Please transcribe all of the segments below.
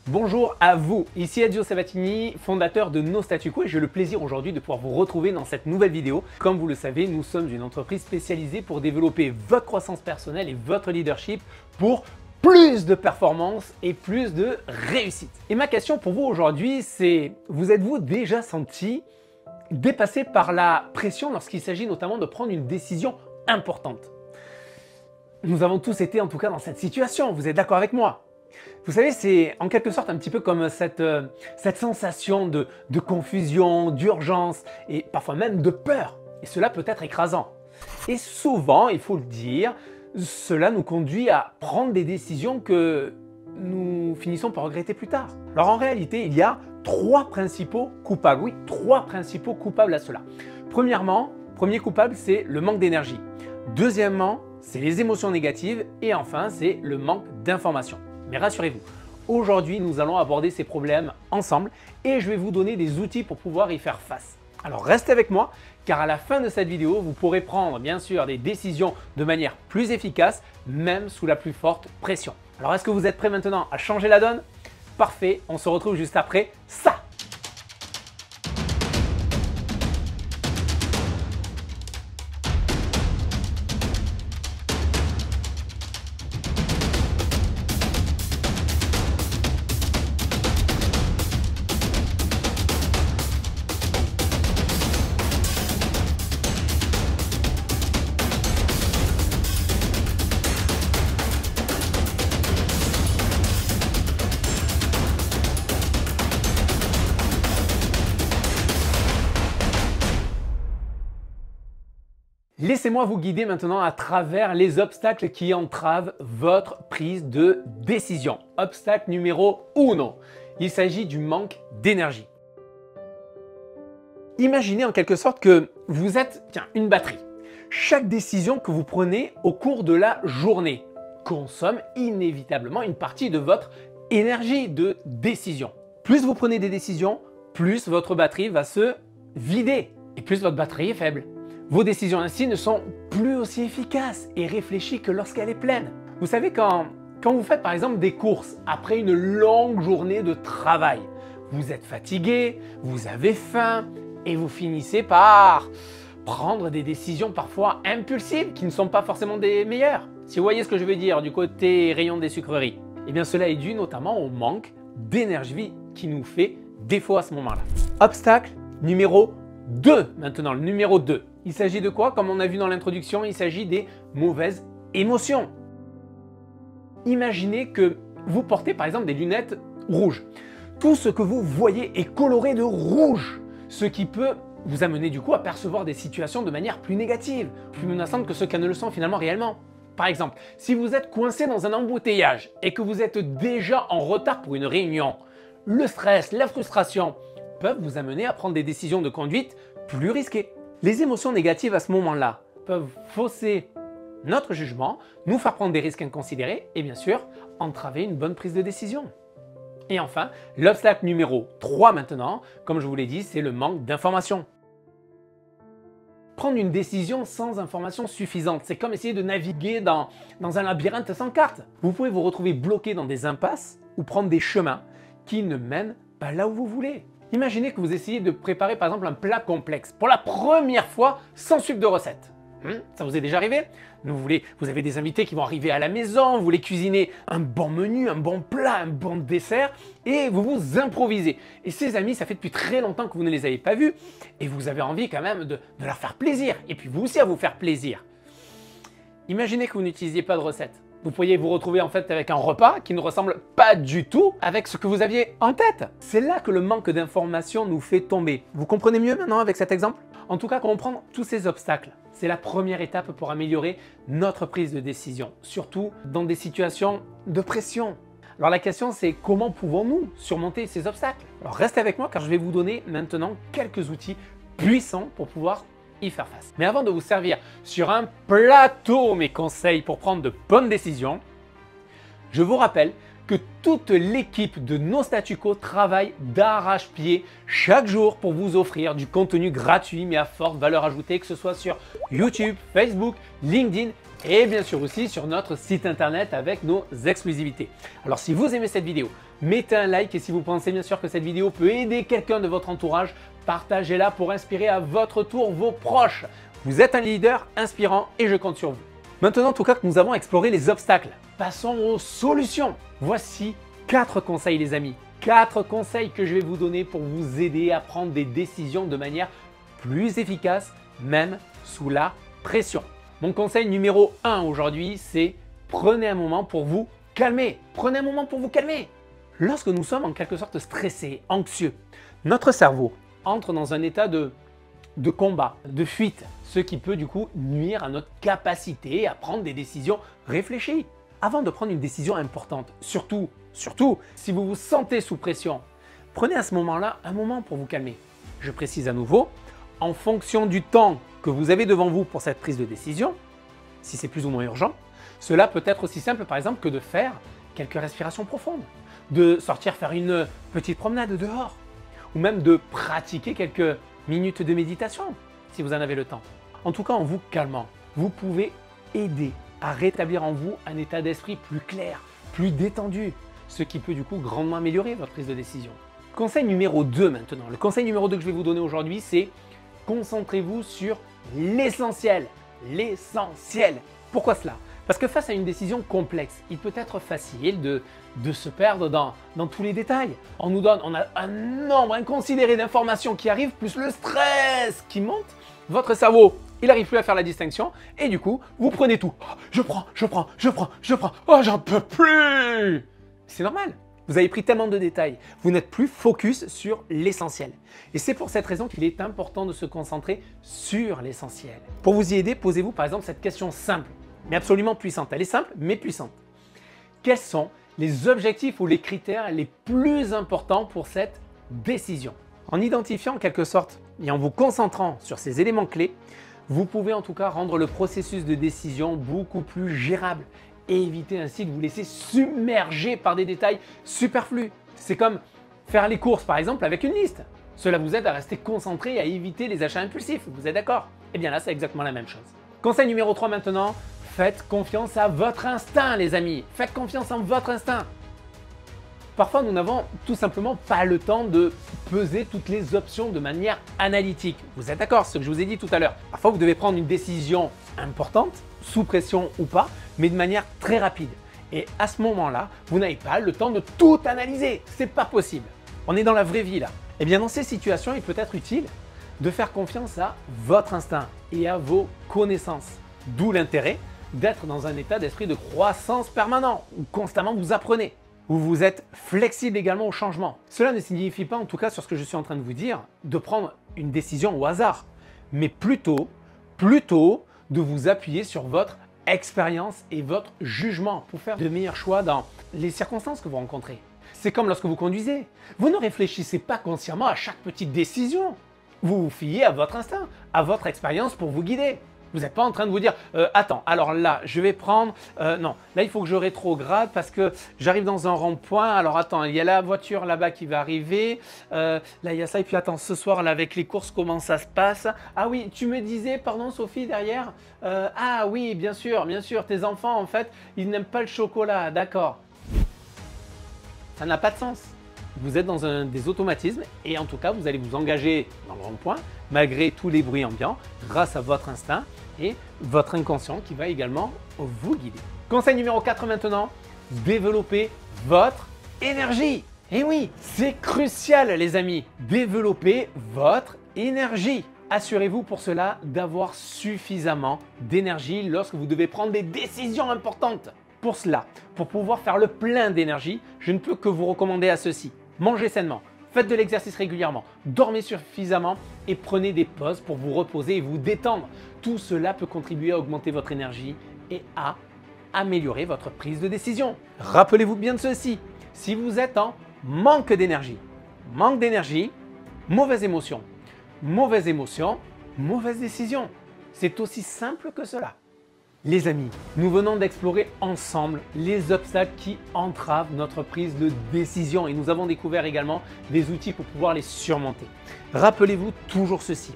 Bonjour à vous, ici Ezio Sabatini, fondateur de No Statu Quo et j'ai le plaisir aujourd'hui de pouvoir vous retrouver dans cette nouvelle vidéo. Comme vous le savez, nous sommes une entreprise spécialisée pour développer votre croissance personnelle et votre leadership pour plus de performance et plus de réussite. Et ma question pour vous aujourd'hui, c'est vous êtes-vous déjà senti dépassé par la pression lorsqu'il s'agit notamment de prendre une décision importante? Nous avons tous été en tout cas dans cette situation, vous êtes d'accord avec moi? Vous savez, c'est en quelque sorte un petit peu comme cette sensation de confusion, d'urgence et parfois même de peur. Et cela peut être écrasant. Et souvent, il faut le dire, cela nous conduit à prendre des décisions que nous finissons par regretter plus tard. Alors en réalité, il y a trois principaux coupables. Oui, trois principaux coupables à cela. Premièrement, premier coupable, c'est le manque d'énergie. Deuxièmement, c'est les émotions négatives. Et enfin, c'est le manque d'information. Mais rassurez-vous, aujourd'hui, nous allons aborder ces problèmes ensemble et je vais vous donner des outils pour pouvoir y faire face. Alors restez avec moi car à la fin de cette vidéo, vous pourrez prendre bien sûr des décisions de manière plus efficace, même sous la plus forte pression. Alors est-ce que vous êtes prêts maintenant à changer la donne? Parfait, on se retrouve juste après ça. Laissez-moi vous guider maintenant à travers les obstacles qui entravent votre prise de décision. Obstacle numéro 1, il s'agit du manque d'énergie. Imaginez en quelque sorte que vous êtes une batterie. Chaque décision que vous prenez au cours de la journée consomme inévitablement une partie de votre énergie de décision. Plus vous prenez des décisions, plus votre batterie va se vider et plus votre batterie est faible. Vos décisions ainsi ne sont plus aussi efficaces et réfléchies que lorsqu'elle est pleine. Vous savez, quand vous faites par exemple des courses après une longue journée de travail, vous êtes fatigué, vous avez faim et vous finissez par prendre des décisions parfois impulsives qui ne sont pas forcément des meilleures. Si vous voyez ce que je veux dire du côté rayon des sucreries, eh bien cela est dû notamment au manque d'énergie qui nous fait défaut à ce moment-là. Obstacle numéro 2 maintenant, le numéro 2. Il s'agit de quoi? Comme on a vu dans l'introduction, il s'agit des mauvaises émotions. Imaginez que vous portez par exemple des lunettes rouges. Tout ce que vous voyez est coloré de rouge, ce qui peut vous amener du coup à percevoir des situations de manière plus négative, plus menaçante que ce qu'elles ne le sont finalement réellement. Par exemple, si vous êtes coincé dans un embouteillage et que vous êtes déjà en retard pour une réunion, le stress, la frustration peuvent vous amener à prendre des décisions de conduite plus risquées. Les émotions négatives à ce moment-là peuvent fausser notre jugement, nous faire prendre des risques inconsidérés et bien sûr entraver une bonne prise de décision. Et enfin, l'obstacle numéro 3 maintenant, comme je vous l'ai dit, c'est le manque d'information. Prendre une décision sans information suffisante, c'est comme essayer de naviguer dans un labyrinthe sans carte. Vous pouvez vous retrouver bloqué dans des impasses ou prendre des chemins qui ne mènent pas là où vous voulez. Imaginez que vous essayez de préparer par exemple un plat complexe pour la première fois sans suivre de recette. Ça vous est déjà arrivé? Vous avez des invités qui vont arriver à la maison, vous voulez cuisiner un bon menu, un bon plat, un bon dessert et vous vous improvisez. Et ces amis, ça fait depuis très longtemps que vous ne les avez pas vus et vous avez envie quand même de leur faire plaisir et puis vous aussi à vous faire plaisir. Imaginez que vous n'utilisiez pas de recette. Vous pourriez vous retrouver en fait avec un repas qui ne ressemble pas du tout avec ce que vous aviez en tête. C'est là que le manque d'information nous fait tomber. Vous comprenez mieux maintenant avec cet exemple? En tout cas, comprendre tous ces obstacles, c'est la première étape pour améliorer notre prise de décision, surtout dans des situations de pression. Alors la question c'est comment pouvons-nous surmonter ces obstacles? Alors restez avec moi car je vais vous donner maintenant quelques outils puissants pour pouvoir y faire face. Mais avant de vous servir sur un plateau mes conseils pour prendre de bonnes décisions, je vous rappelle que toute l'équipe de No Statu Quo travaille d'arrache-pied chaque jour pour vous offrir du contenu gratuit mais à forte valeur ajoutée, que ce soit sur YouTube, Facebook, LinkedIn et bien sûr aussi sur notre site internet avec nos exclusivités. Alors si vous aimez cette vidéo, mettez un like et si vous pensez bien sûr que cette vidéo peut aider quelqu'un de votre entourage, partagez-la pour inspirer à votre tour vos proches. Vous êtes un leader inspirant et je compte sur vous. Maintenant, en tout cas que nous avons exploré les obstacles, passons aux solutions. Voici 4 conseils les amis. 4 conseils que je vais vous donner pour vous aider à prendre des décisions de manière plus efficace, même sous la pression. Mon conseil numéro 1 aujourd'hui, c'est prenez un moment pour vous calmer. Prenez un moment pour vous calmer. Lorsque nous sommes en quelque sorte stressés, anxieux, notre cerveau entre dans un état de combat, de fuite, ce qui peut du coup nuire à notre capacité à prendre des décisions réfléchies. Avant de prendre une décision importante, surtout si vous vous sentez sous pression, prenez à ce moment-là un moment pour vous calmer. Je précise à nouveau, en fonction du temps que vous avez devant vous pour cette prise de décision, si c'est plus ou moins urgent, cela peut être aussi simple par exemple que de faire quelques respirations profondes, de sortir faire une petite promenade dehors, ou même de pratiquer quelques minutes de méditation si vous en avez le temps. En tout cas, en vous calmant, vous pouvez aider à rétablir en vous un état d'esprit plus clair, plus détendu, ce qui peut du coup grandement améliorer votre prise de décision. Conseil numéro 2 maintenant. Le conseil numéro 2 que je vais vous donner aujourd'hui, c'est concentrez-vous sur l'essentiel. L'essentiel. Pourquoi cela? Parce que face à une décision complexe, il peut être facile de se perdre dans tous les détails. On a un nombre inconsidéré d'informations qui arrivent, plus le stress qui monte. Votre cerveau, il n'arrive plus à faire la distinction et du coup, vous prenez tout. Oh, je prends. Oh, j'en peux plus. C'est normal. Vous avez pris tellement de détails. Vous n'êtes plus focus sur l'essentiel. Et c'est pour cette raison qu'il est important de se concentrer sur l'essentiel. Pour vous y aider, posez-vous par exemple cette question simple, mais absolument puissante. Elle est simple, mais puissante. Quels sont les objectifs ou les critères les plus importants pour cette décision? En identifiant en quelque sorte et en vous concentrant sur ces éléments clés, vous pouvez en tout cas rendre le processus de décision beaucoup plus gérable et éviter ainsi de vous laisser submerger par des détails superflus. C'est comme faire les courses par exemple avec une liste. Cela vous aide à rester concentré et à éviter les achats impulsifs. Vous êtes d'accord? Eh bien là, c'est exactement la même chose. Conseil numéro 3 maintenant, faites confiance à votre instinct les amis. Faites confiance en votre instinct. Parfois, nous n'avons tout simplement pas le temps de peser toutes les options de manière analytique. Vous êtes d'accord, ce que je vous ai dit tout à l'heure. Parfois, vous devez prendre une décision importante, sous pression ou pas, mais de manière très rapide. Et à ce moment-là, vous n'avez pas le temps de tout analyser. C'est pas possible. On est dans la vraie vie là. Eh bien, dans ces situations, il peut être utile de faire confiance à votre instinct et à vos connaissances. D'où l'intérêt d'être dans un état d'esprit de croissance permanent, où constamment vous apprenez, où vous êtes flexible également au changement. Cela ne signifie pas, en tout cas sur ce que je suis en train de vous dire, de prendre une décision au hasard, mais plutôt de vous appuyer sur votre expérience et votre jugement pour faire de meilleurs choix dans les circonstances que vous rencontrez. C'est comme lorsque vous conduisez. Vous ne réfléchissez pas consciemment à chaque petite décision. Vous vous fiez à votre instinct, à votre expérience pour vous guider. Vous n'êtes pas en train de vous dire attends, alors là, je vais prendre… non, là, il faut que je rétrograde parce que j'arrive dans un rond-point. Alors attends, il y a la voiture là-bas qui va arriver. Là, il y a ça. Et puis attends, ce soir, là, avec les courses, comment ça se passe? Ah oui, tu me disais, pardon Sophie, derrière ah oui, bien sûr, tes enfants, en fait, ils n'aiment pas le chocolat. D'accord. Ça n'a pas de sens. Vous êtes dans des automatismes et en tout cas, vous allez vous engager dans le rond-point malgré tous les bruits ambiants grâce à votre instinct et votre inconscient qui va également vous guider. Conseil numéro 4 maintenant, développez votre énergie. Et oui, c'est crucial les amis, développez votre énergie. Assurez-vous pour cela d'avoir suffisamment d'énergie lorsque vous devez prendre des décisions importantes. Pour cela, pour pouvoir faire le plein d'énergie, je ne peux que vous recommander à ceci. Mangez sainement, faites de l'exercice régulièrement, dormez suffisamment et prenez des pauses pour vous reposer et vous détendre. Tout cela peut contribuer à augmenter votre énergie et à améliorer votre prise de décision. Rappelez-vous bien de ceci, si vous êtes en manque d'énergie, mauvaise émotion, mauvaise décision. C'est aussi simple que cela. Les amis, nous venons d'explorer ensemble les obstacles qui entravent notre prise de décision et nous avons découvert également des outils pour pouvoir les surmonter. Rappelez-vous toujours ceci,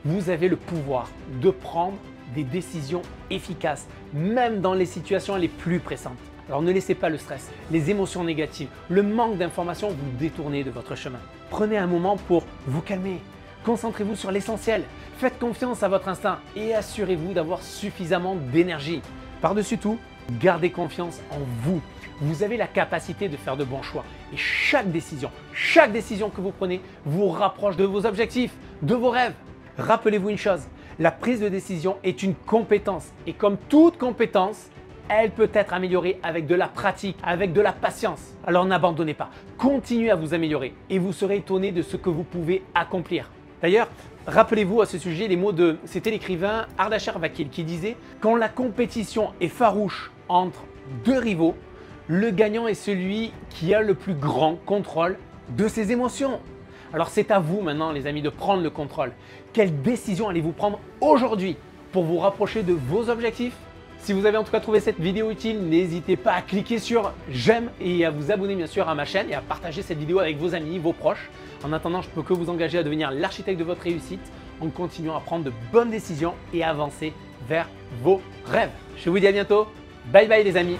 vous avez le pouvoir de prendre des décisions efficaces, même dans les situations les plus pressantes. Alors ne laissez pas le stress, les émotions négatives, le manque d'informations vous détourner de votre chemin. Prenez un moment pour vous calmer. Concentrez-vous sur l'essentiel. Faites confiance à votre instinct et assurez-vous d'avoir suffisamment d'énergie. Par-dessus tout, gardez confiance en vous. Vous avez la capacité de faire de bons choix et chaque décision que vous prenez vous rapproche de vos objectifs, de vos rêves. Rappelez-vous une chose, la prise de décision est une compétence et comme toute compétence, elle peut être améliorée avec de la pratique, avec de la patience. Alors n'abandonnez pas, continuez à vous améliorer et vous serez étonné de ce que vous pouvez accomplir. D'ailleurs, rappelez-vous à ce sujet les mots c'était l'écrivain Ardashir Vakil qui disait « Quand la compétition est farouche entre deux rivaux, le gagnant est celui qui a le plus grand contrôle de ses émotions. » Alors c'est à vous maintenant les amis de prendre le contrôle. Quelle décision allez-vous prendre aujourd'hui pour vous rapprocher de vos objectifs? Si vous avez en tout cas trouvé cette vidéo utile, n'hésitez pas à cliquer sur j'aime et à vous abonner bien sûr à ma chaîne et à partager cette vidéo avec vos amis, vos proches. En attendant, je peux que vous engager à devenir l'architecte de votre réussite en continuant à prendre de bonnes décisions et à avancer vers vos rêves. Je vous dis à bientôt. Bye bye les amis.